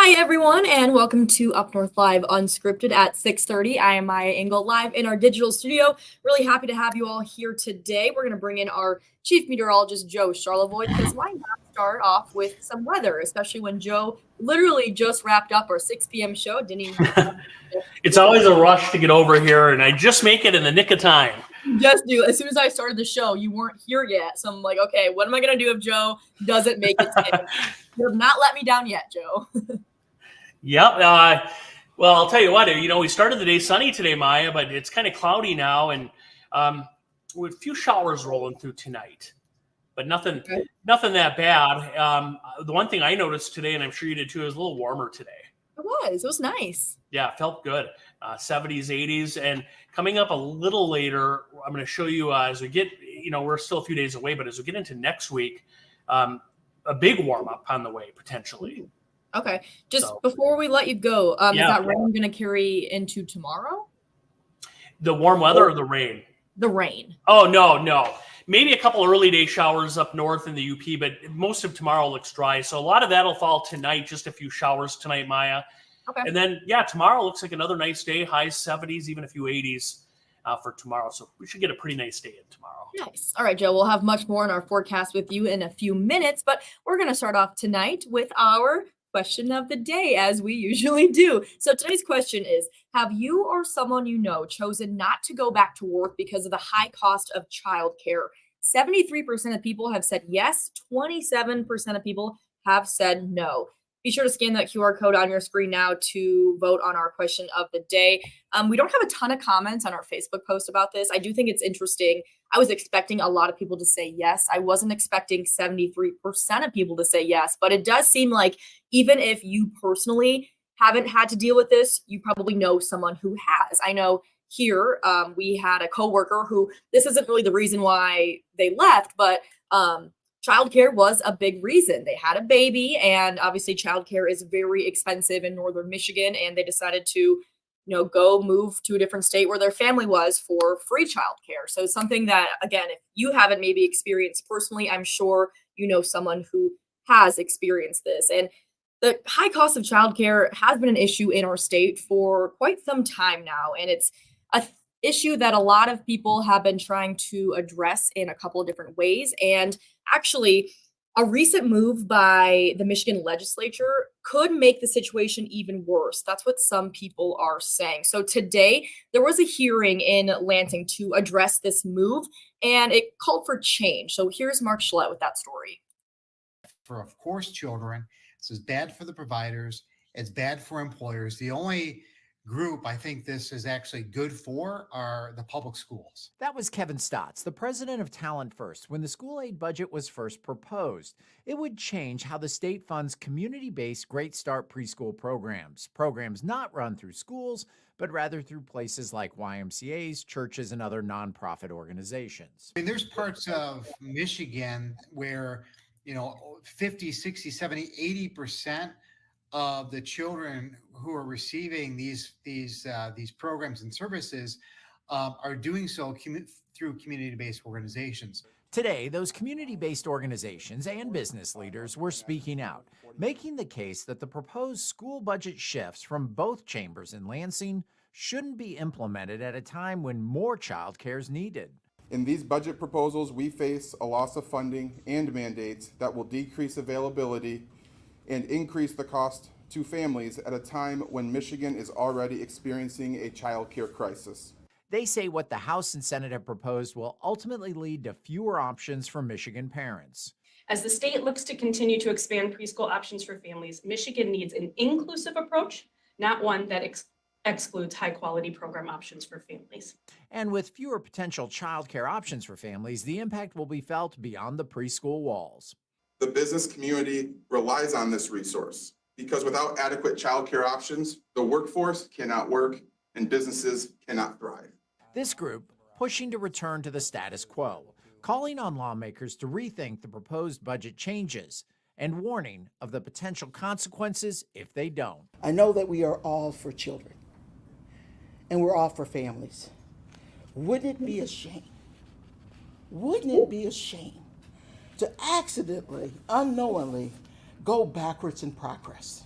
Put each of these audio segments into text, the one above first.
Hi, everyone, and welcome to UpNorthLive Unscripted at 6:30. I am Maya Engel, live in our digital studio. Really happy to have you all here today. We're going to bring in our chief meteorologist, Joe Charlevoix, because why not start off with some weather, especially when Joe literally just wrapped up our 6 p.m. show. Didn't even have time to It's always a rush to get over here, and I just make it in the nick of time. just do. As soon as I started the show, you weren't here yet. So I'm like, okay, what am I going to do if Joe doesn't make it today? You have not let me down yet, Joe. Yep. Well, I'll tell you what. We started the day sunny today, Maya, but it's kind of cloudy now, and with a few showers rolling through tonight, but nothing that bad. The one thing I noticed today, and I'm sure you did too, is a little warmer today. It was nice. Yeah, it felt good. 70s, 80s, and coming up a little later, I'm going to show you as we get. We're still a few days away, but as we get into next week, a big warm up on the way potentially. Okay. Before we let you go, is that rain going to carry into tomorrow? The warm weather or the rain? The rain. Oh, no. Maybe a couple early day showers up north in the UP, but most of tomorrow looks dry. So a lot of that'll fall tonight, just a few showers tonight, Maya. Okay. And then, tomorrow looks like another nice day, high 70s, even a few 80s for tomorrow. So we should get a pretty nice day in tomorrow. Nice. All right, Joe, we'll have much more in our forecast with you in a few minutes, but we're going to start off tonight with our question of the day, as we usually do. So today's question is, have you or someone you know chosen not to go back to work because of the high cost of childcare? 73% of people have said yes. 27% of people have said no. Be sure to scan that QR code on your screen now to vote on our question of the day. We don't have a ton of comments on our Facebook post about this. I do think it's interesting. I was expecting a lot of people to say yes. I wasn't expecting 73% of people to say yes, but it does seem like even if you personally haven't had to deal with this, you probably know someone who has. I know here we had a coworker who, this isn't really the reason why they left, but childcare was a big reason. They had a baby, and obviously childcare is very expensive in northern Michigan, and they decided to go move to a different state where their family was for free childcare. So something that, again, if you haven't maybe experienced personally, I'm sure you know someone who has experienced this. And the high cost of childcare has been an issue in our state for quite some time now, and it's a issue that a lot of people have been trying to address in a couple of different ways. And actually, a recent move by the Michigan legislature could make the situation even worse. That's what some people are saying. So today, there was a hearing in Lansing to address this move, and it called for change. So here's Mark Schlett with that story. For, of course, children. This is bad for the providers. It's bad for employers. The only group I think this is actually good for are the public schools. That was Kevin Stotts, the president of Talent First, when the school aid budget was first proposed. It would change how the state funds community-based Great Start preschool programs not run through schools, but rather through places like YMCAs, churches, and other nonprofit organizations. I mean, there's parts of Michigan where 50, 60, 70, 80% of the children who are receiving these programs and services are doing so through community-based organizations. Today, those community-based organizations and business leaders were speaking out, making the case that the proposed school budget shifts from both chambers in Lansing shouldn't be implemented at a time when more child care is needed. In these budget proposals, we face a loss of funding and mandates that will decrease availability and increase the cost to families at a time when Michigan is already experiencing a child care crisis. They say what the House and Senate have proposed will ultimately lead to fewer options for Michigan parents. As the state looks to continue to expand preschool options for families, Michigan needs an inclusive approach, not one that excludes high-quality program options for families. And with fewer potential child care options for families, the impact will be felt beyond the preschool walls. The business community relies on this resource because without adequate child care options, the workforce cannot work and businesses cannot thrive. This group pushing to return to the status quo, calling on lawmakers to rethink the proposed budget changes, and warning of the potential consequences if they don't. I know that we are all for children, and we're all for families. Wouldn't it be a shame? Wouldn't it be a shame to accidentally, unknowingly, go backwards in progress?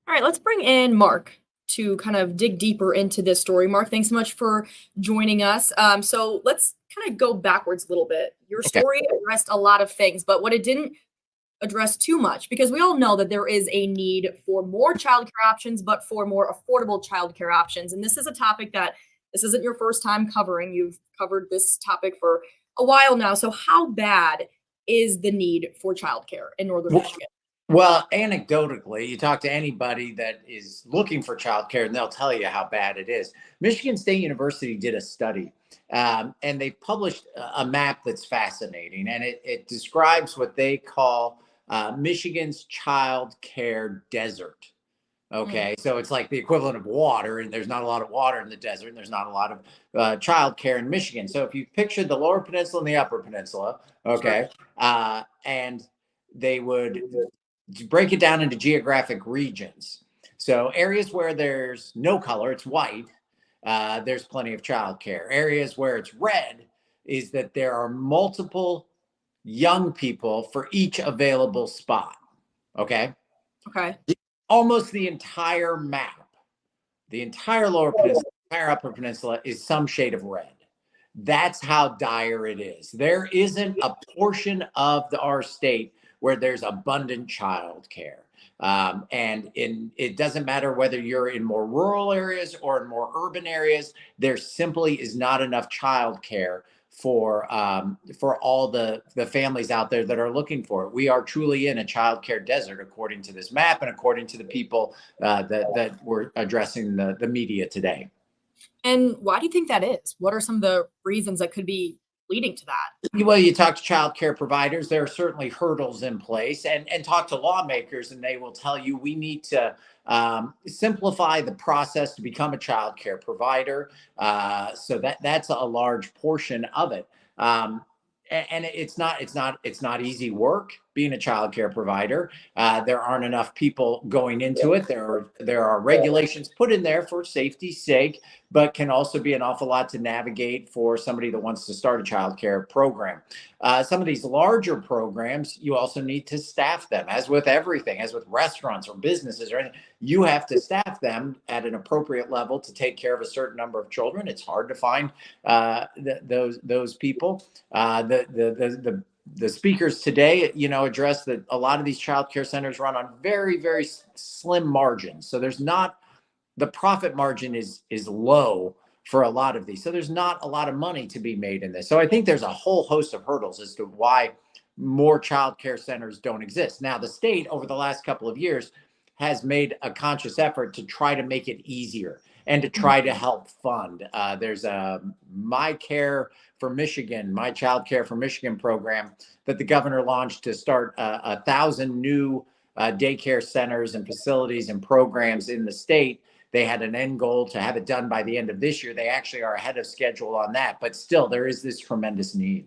All right, let's bring in Mark to kind of dig deeper into this story. Mark, thanks so much for joining us. So let's kind of go backwards a little bit. Your Okay. story addressed a lot of things, but what it didn't address too much, because we all know that there is a need for more childcare options, but for more affordable childcare options. And this is a topic that this isn't your first time covering. You've covered this topic for a while now. So how bad is the need for childcare in Northern Well, Michigan? Well, anecdotally, you talk to anybody that is looking for childcare, and they'll tell you how bad it is. Michigan State University did a study, and they published a map that's fascinating, and it describes what they call Michigan's child care desert. Okay, so it's like the equivalent of water, and there's not a lot of water in the desert, and there's not a lot of child care in Michigan. So if you pictured the Lower Peninsula and the Upper Peninsula, okay, and they would break it down into geographic regions. So areas where there's no color, it's white, there's plenty of childcare. Areas where it's red is that there are multiple young people for each available spot. Okay. Okay. Almost the entire map, the entire Lower Peninsula, entire Upper Peninsula is some shade of red. That's how dire it is. There isn't a portion of our state where there's abundant child care. And it doesn't matter whether you're in more rural areas or in more urban areas, there simply is not enough child care for all the families out there that are looking for it. We are truly in a child care desert, according to this map and according to the people that were addressing the media today. And why do you think that is? What are some of the reasons that could be leading to that? Well, you talk to child care providers, there are certainly hurdles in place, and talk to lawmakers, and they will tell you we need to simplify the process to become a child care provider. So that's a large portion of it. And it's not easy work being a child care provider. There aren't enough people going into it. There are regulations put in there for safety's sake, but can also be an awful lot to navigate for somebody that wants to start a child care program. Some of these larger programs, you also need to staff them, as with everything, as with restaurants or businesses or anything. You have to staff them at an appropriate level to take care of a certain number of children. It's hard to find those people. The speakers today, address that a lot of these child care centers run on very, very slim margins. So there's not, the profit margin is low for a lot of these. So there's not a lot of money to be made in this. So I think there's a whole host of hurdles as to why more child care centers don't exist. Now, the state over the last couple of years has made a conscious effort to try to make it easier and to try to help fund. There's a My Child Care for Michigan program that the governor launched to start 1,000 new daycare centers and facilities and programs in the state. They had an end goal to have it done by the end of this year. They actually are ahead of schedule on that, but still there is this tremendous need.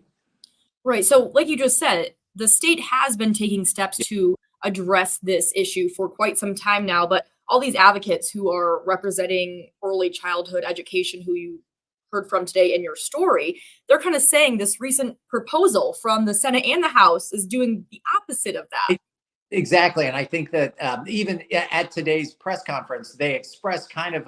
Right. So, like you just said, the state has been taking steps to address this issue for quite some time now, but all these advocates who are representing early childhood education, who you heard from today in your story, they're kind of saying this recent proposal from the Senate and the House is doing the opposite of that. Exactly. And I think that even at today's press conference, they expressed kind of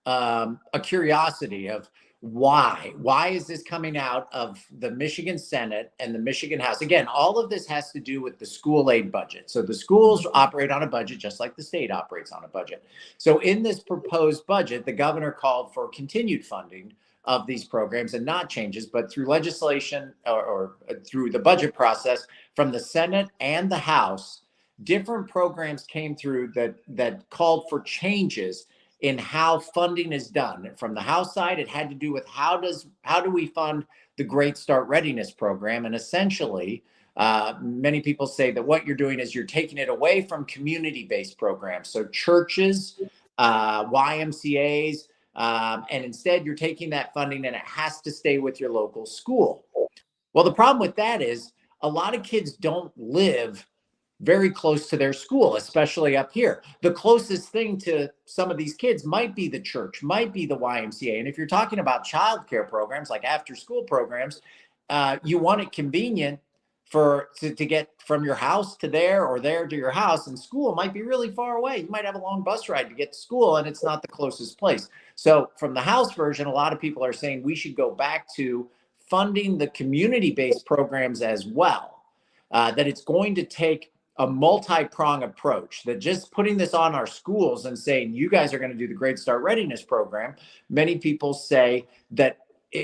a curiosity of why is this coming out of the Michigan Senate and the Michigan House? Again, all of this has to do with the school aid budget. So the schools operate on a budget just like the state operates on a budget. So in this proposed budget, the governor called for continued funding of these programs and not changes, but through legislation or through the budget process from the Senate and the House, different programs came through that called for changes in how funding is done. From the House side, it had to do with how do we fund the Great Start Readiness Program, and essentially, many people say that what you're doing is you're taking it away from community-based programs, so churches, YMCA's, and instead you're taking that funding and it has to stay with your local school. Well, the problem with that is a lot of kids don't live very close to their school, especially up here. The closest thing to some of these kids might be the church, might be the YMCA. And if you're talking about childcare programs like after school programs, you want it convenient to get from your house to there or there to your house, and school might be really far away. You might have a long bus ride to get to school and it's not the closest place. So from the House version, a lot of people are saying we should go back to funding the community-based programs as well. That it's going to take a multi-prong approach, that just putting this on our schools and saying you guys are going to do the Great Start Readiness program. Many people say that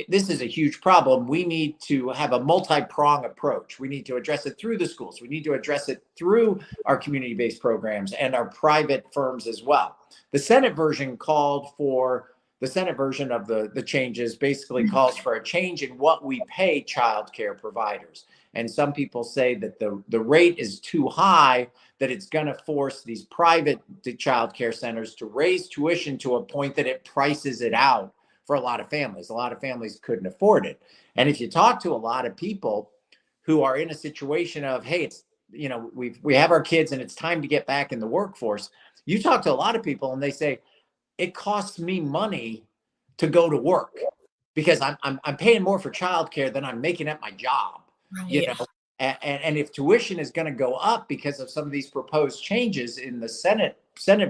this is a huge problem. We need to have a multi-prong approach. We need to address it through the schools. We need to address it through our community-based programs and our private firms as well. The Senate version called for the Senate version of the changes basically calls for a change in what we pay child care providers. And some people say that the rate is too high, that it's going to force these private child care centers to raise tuition to a point that it prices it out for a lot of families. A lot of families couldn't afford it. And if you talk to a lot of people who are in a situation of, hey, it's, you know, we have our kids and it's time to get back in the workforce. You talk to a lot of people and they say, it costs me money to go to work because I'm paying more for childcare than I'm making at my job. Right. You know, and if tuition is going to go up because of some of these proposed changes in the Senate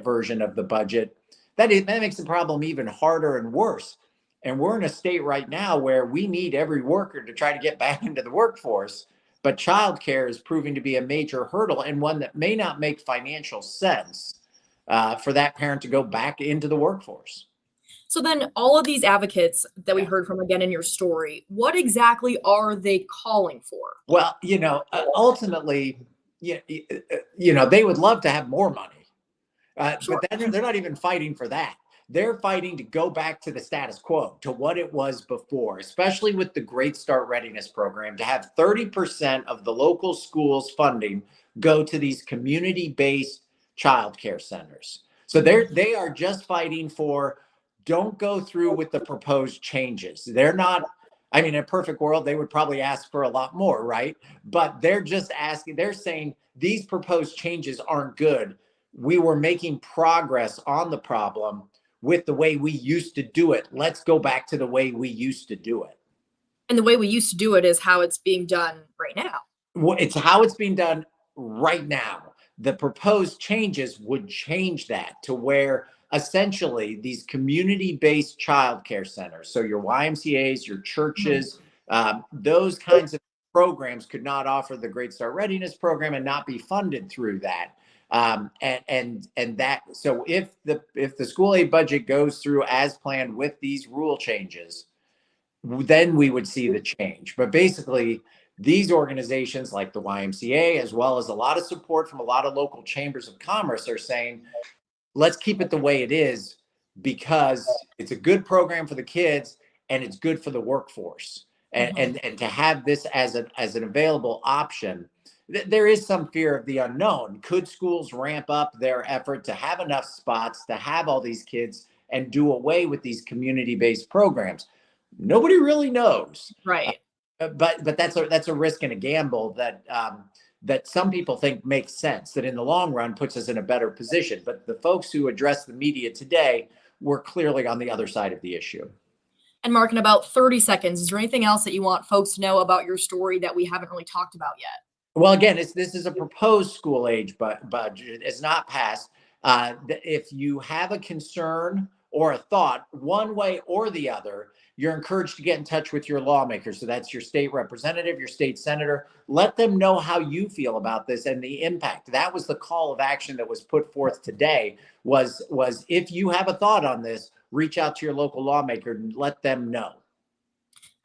version of the budget, that makes the problem even harder and worse. And we're in a state right now where we need every worker to try to get back into the workforce, but childcare is proving to be a major hurdle and one that may not make financial sense for that parent to go back into the workforce. So then all of these advocates that we heard from again in your story, what exactly are they calling for? Well, ultimately, they would love to have more money, Sure. but they're not even fighting for that. They're fighting to go back to the status quo, to what it was before, especially with the Great Start Readiness program, to have 30% of the local schools' funding go to these community-based childcare centers. So they are just fighting for, don't go through with the proposed changes. They're not, I mean, in a perfect world, they would probably ask for a lot more, right? But they're just asking, they're saying these proposed changes aren't good. We were making progress on the problem with the way we used to do it. Let's go back to the way we used to do it. And the way we used to do it is how it's being done right now. It's how it's being done right now. The proposed changes would change that to where essentially these community-based childcare centers, so your YMCAs, your churches, those kinds of programs could not offer the Great Start Readiness program and not be funded through that. And that, so if the school aid budget goes through as planned with these rule changes, then we would see the change. But basically, these organizations like the YMCA, as well as a lot of support from a lot of local chambers of commerce, are saying, let's keep it the way it is because it's a good program for the kids and it's good for the workforce. And to have this as an available option, there is some fear of the unknown. Could schools ramp up their effort to have enough spots to have all these kids and do away with these community-based programs? Nobody really knows. Right. But that's a risk and a gamble that some people think makes sense, that in the long run puts us in a better position. But the folks who address the media today were clearly on the other side of the issue. And Mark, in about 30 seconds, is there anything else that you want folks to know about your story that we haven't really talked about yet? Well, again, this is a proposed school age budget. It's not passed. If you have a concern or a thought, one way or the other, you're encouraged to get in touch with your lawmakers. So that's your state representative, your state senator. Let them know how you feel about this and the impact. That was the call of action that was put forth today, was if you have a thought on this, reach out to your local lawmaker and let them know.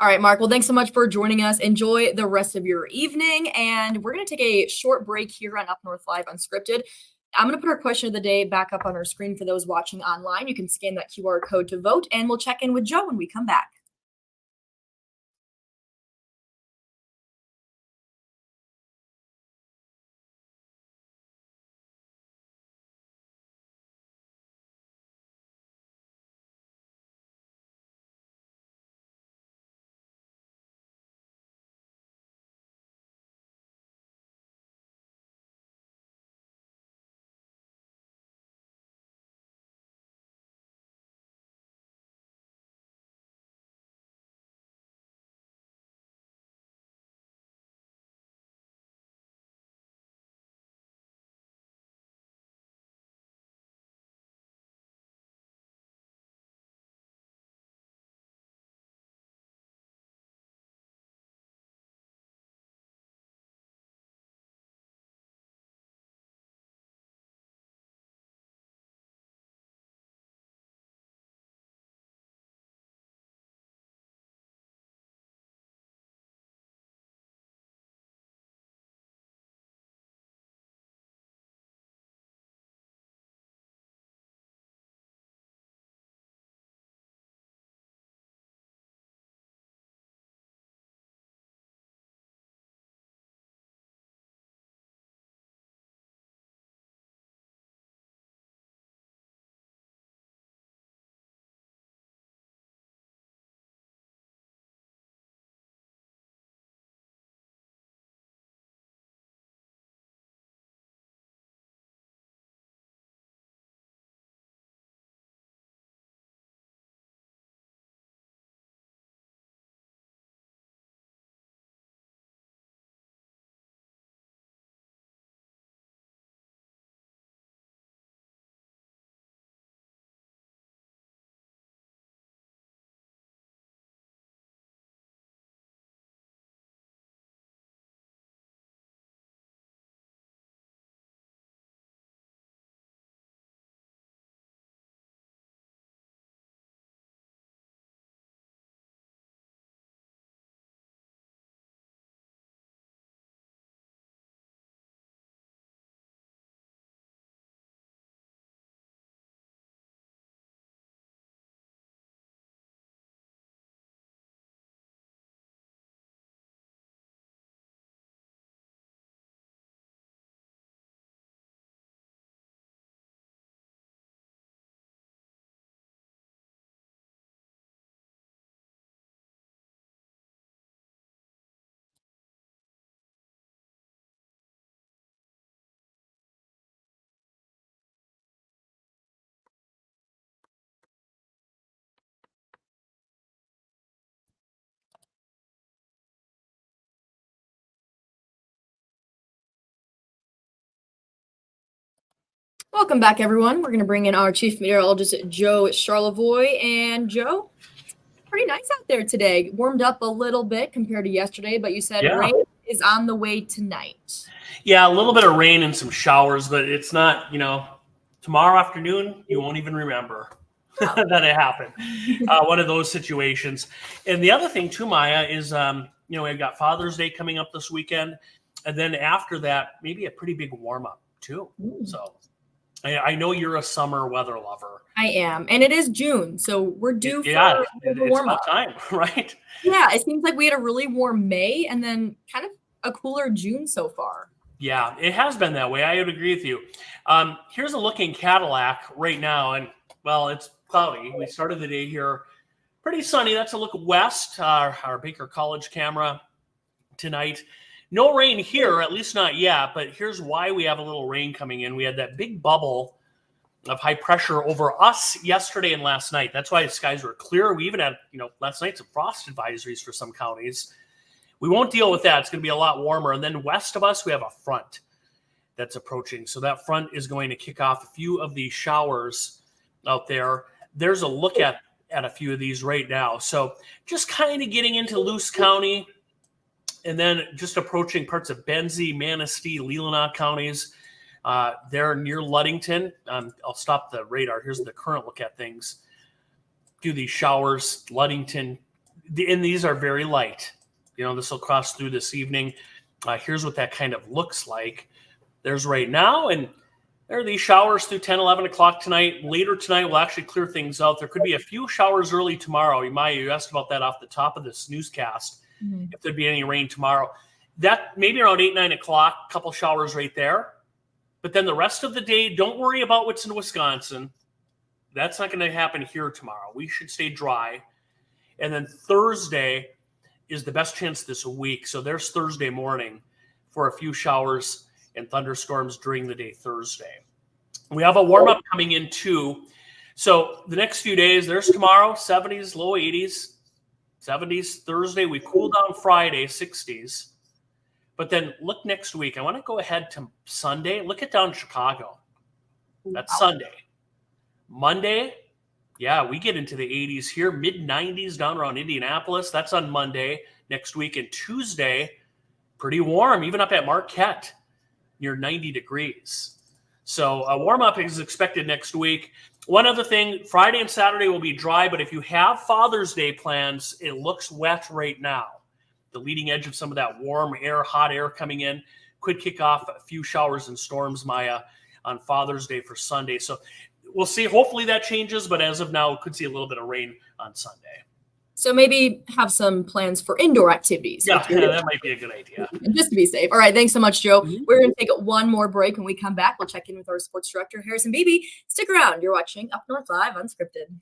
All right, Mark. Well, thanks so much for joining us. Enjoy the rest of your evening. And we're going to take a short break here on UpNorthLive Unscripted. I'm going to put our question of the day back up on our screen for those watching online. You can scan that QR code to vote, and we'll check in with Joe when we come back. Welcome back, everyone. We're going to bring in our chief meteorologist, Joe Charlevoix. And Joe, pretty nice out there today. Warmed up a little bit compared to yesterday, but you said Yeah. rain is on the way tonight. Yeah, a little bit of rain and some showers, but it's not, tomorrow afternoon, you won't even remember that it happened. One of those situations. And the other thing too, Maya, is, we've got Father's Day coming up this weekend. And then after that, maybe a pretty big warm up too. So I know you're a summer weather lover. I am. And it is June, so we're due for it's a warm up. about time, right? Yeah, it seems like we had a really warm May and then kind of a cooler June so far. Yeah, it has been that way. I would agree with you. Here's a look in Cadillac right now, and well, it's cloudy. We started the day here pretty sunny. That's a look west, our Baker College camera tonight. No rain here, at least not yet, but here's why we have a little rain coming in. We had that big bubble of high pressure over us yesterday and last night. That's why the skies were clear. We even had, last night some frost advisories for some counties. We won't deal with that. It's going to be a lot warmer. And then west of us, we have a front that's approaching. So that front is going to kick off a few of these showers out there. There's a look at a few of these right now. So just kind of getting into Luce County and then just approaching parts of Benzie, Manistee, Leelanau counties. They're near Ludington. I'll stop the radar. Here's the current look at things. Do these showers, Ludington, and these are very light. This will cross through this evening. Here's what that kind of looks like. There's right now, and there are these showers through 10, 11 o'clock tonight. Later tonight, we'll actually clear things out. There could be a few showers early tomorrow. You asked about that off the top of this newscast, if there'd be any rain tomorrow. That maybe around 8, 9 o'clock, a couple showers right there. But then the rest of the day, don't worry about what's in Wisconsin. That's not going to happen here tomorrow. We should stay dry. And then Thursday is the best chance this week. So there's Thursday morning for a few showers and thunderstorms during the day Thursday. We have a warm-up coming in too. So the next few days, there's tomorrow, 70s, low 80s, 70s. Thursday, we cool down Friday, 60s. But then look next week. I want to go ahead to Sunday. Look at down Chicago. That's Sunday. Monday, yeah, we get into the 80s here. Mid-90s down around Indianapolis. That's on Monday next week. And Tuesday, pretty warm, even up at Marquette, near 90 degrees. So a warm-up is expected next week. One other thing, Friday and Saturday will be dry, but if you have Father's Day plans, it looks wet right now. The leading edge of some of that warm air, hot air coming in could kick off a few showers and storms, Maya, on Father's Day for Sunday. So we'll see. Hopefully that changes, but as of now, could see a little bit of rain on Sunday. So maybe have some plans for indoor activities. Yeah, that might be a good idea. Just to be safe. All right. Thanks so much, Joe. We're going to take one more break. When we come back, we'll check in with our sports director, Harrison Beebe. Stick around. You're watching Up North Live Unscripted.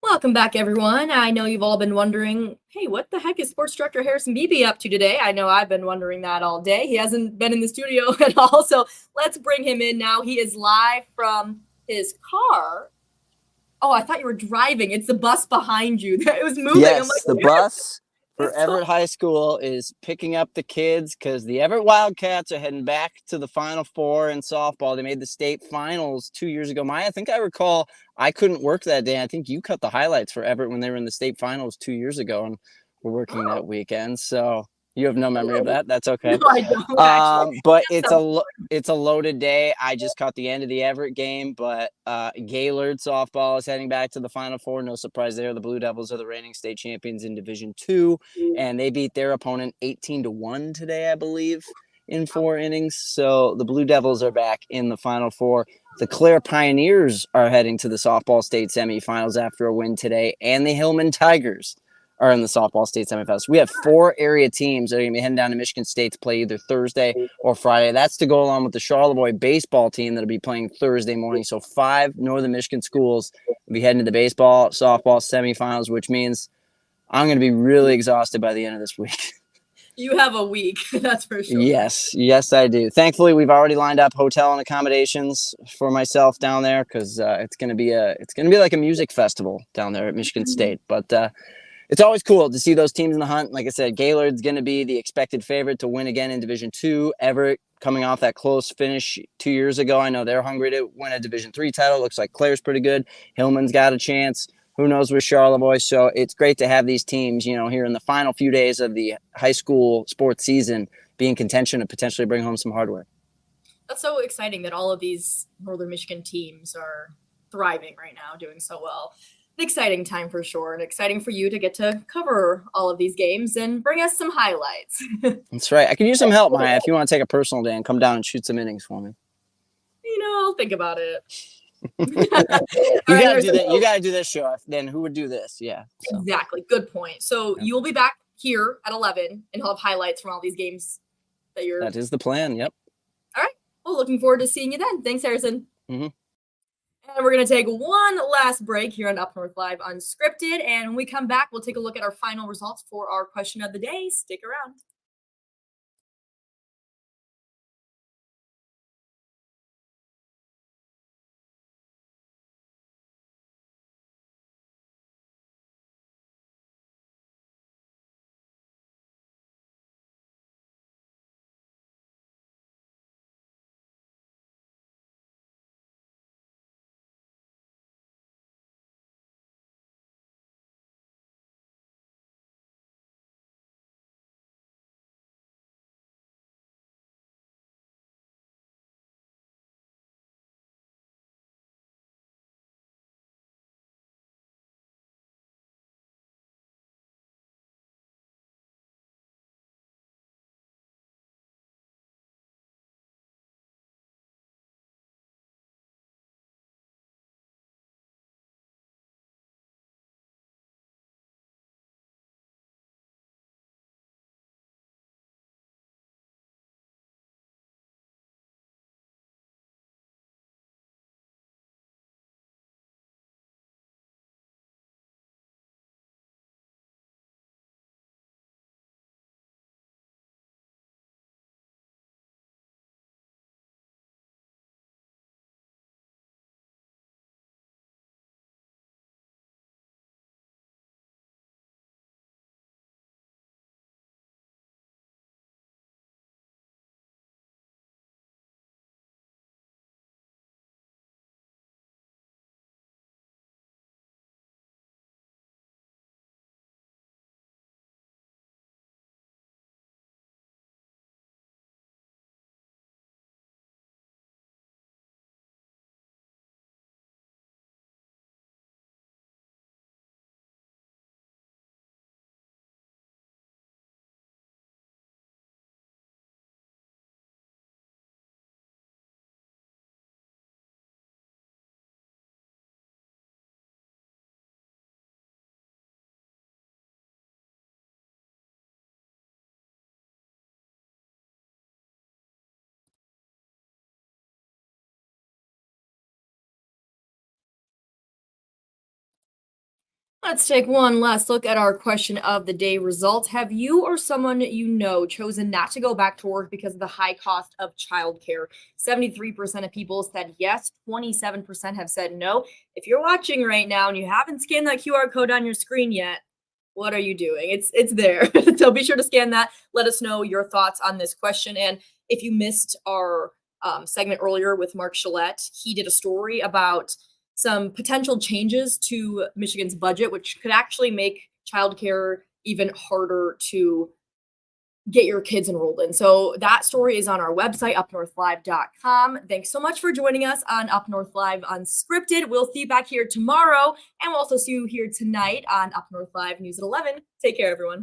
Welcome back, everyone. I know you've all been wondering, hey, what the heck is Sports Director Harrison Beebe up to today? I know I've been wondering that all day. He hasn't been in the studio at all, so let's bring him in now. He is live from his car. Oh, I thought you were driving. It's the bus behind you. It was moving. I'm Yes, like, the "Where is bus for this going?" Everett High School is picking up the kids because the Everett Wildcats are heading back to the Final Four in softball. They made the state finals 2 years ago. Maya, I think I recall I couldn't work that day. I think you cut the highlights for Everett when they were in the state finals 2 years ago and were working that Oh, weekend. So you have no memory of no, that. That's no, okay. I don't actually. But That sounds it's a loaded day. I just caught the end of the Everett game, but Gaylord softball is heading back to the Final Four. No surprise there. The Blue Devils are the reigning state champions in Division II, and they beat their opponent 18-1 today, I believe, in 4 innings. So the Blue Devils are back in the Final Four. The Clare Pioneers are heading to the softball state semifinals after a win today, and the Hillman Tigers are in the softball state semifinals. We have 4 area teams that are going to be heading down to Michigan State to play either Thursday or Friday. That's to go along with the Charlevoix baseball team that'll be playing Thursday morning. So 5 Northern Michigan schools will be heading to the baseball, softball semifinals, which means I'm going to be really exhausted by the end of this week. You have a week, that's for sure. Yes, I do. Thankfully, we've already lined up hotel and accommodations for myself down there because it's going to be like a music festival down there at Michigan State. But it's always cool to see those teams in the hunt. Like I said, Gaylord's going to be the expected favorite to win again in Division II. Everett coming off that close finish 2 years ago. I know they're hungry to win a Division III title. Looks like Claire's pretty good. Hillman's got a chance. Who knows with Charlevoix? So it's great to have these teams, here in the final few days of the high school sports season be in contention to potentially bring home some hardware. That's so exciting that all of these Northern Michigan teams are thriving right now, doing so well. An exciting time for sure, and exciting for you to get to cover all of these games and bring us some highlights. That's right. I could use some help, Maya, if you want to take a personal day and come down and shoot some innings for me. I'll think about it. You All right, gotta do Harrison, that. You gotta do this show. Then who would do this? Yeah. So. exactly. Good point. So Yeah. you'll be back here at 11, and he'll have highlights from all these games that you're. That is the plan. Yep. All right. Well, looking forward to seeing you then. Thanks, Harrison. Mhm. And we're going to take one last break here on Up North Live Unscripted. And when we come back, we'll take a look at our final results for our question of the day. Stick around. Let's take one last look at our question of the day results. Have you or someone you know chosen not to go back to work because of the high cost of childcare? 73% of people said yes, 27% have said no. If you're watching right now and you haven't scanned that QR code on your screen yet, what are you doing? It's there. So be sure to scan that. Let us know your thoughts on this question. And if you missed our segment earlier with Mark Gillette, he did a story about some potential changes to Michigan's budget, which could actually make childcare even harder to get your kids enrolled in. So that story is on our website, UpNorthLive.com. Thanks so much for joining us on Up North Live Unscripted. We'll see you back here tomorrow, and we'll also see you here tonight on Up North Live News at 11. Take care, everyone.